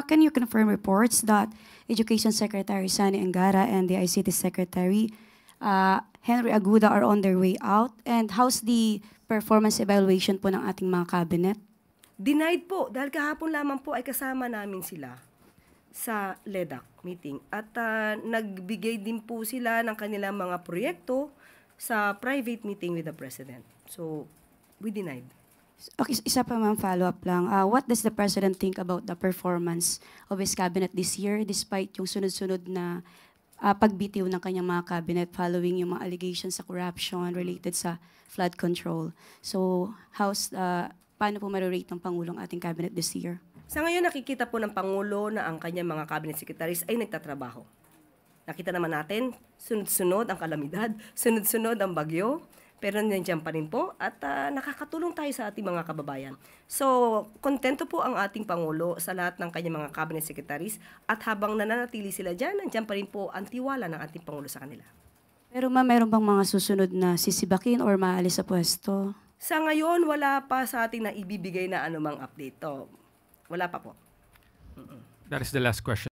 can you confirm reports that Education Secretary Sani Angara and the ICT Secretary Henry Aguda are on their way out? And how's the performance evaluation po ng ating mga cabinet? Denied po, dahil kahapon lamang po ay kasama namin sila sa LEDAC meeting. At nagbigay din po sila ng kanilang mga proyekto sa private meeting with the President. So, we denied. Okay, isa pa ma'am, follow-up lang. What does the President think about the performance of his cabinet this year despite yung sunod-sunod na pagbitiw ng kanyang mga cabinet following yung mga allegations sa corruption related sa flood control? So, paano po ma-rate ng Pangulong ating cabinet this year? Sa ngayon, nakikita po ng Pangulo na ang kanyang mga cabinet secretaries ay nagtatrabaho. Nakita naman natin, sunod-sunod ang kalamidad, sunod-sunod ang bagyo, pero nandiyan pa rin po at nakakatulong tayo sa ating mga kababayan. So, kontento po ang ating Pangulo sa lahat ng kanyang mga cabinet secretaries at habang nananatili sila dyan, nandiyan pa rin po ang tiwala ng ating Pangulo sa kanila. Pero ma'am, meron bang mga susunod na sisibakin or maalis sa pwesto? Sa ngayon, wala pa sa ating na ibibigay na anumang update. Wala pa po. That is the last question.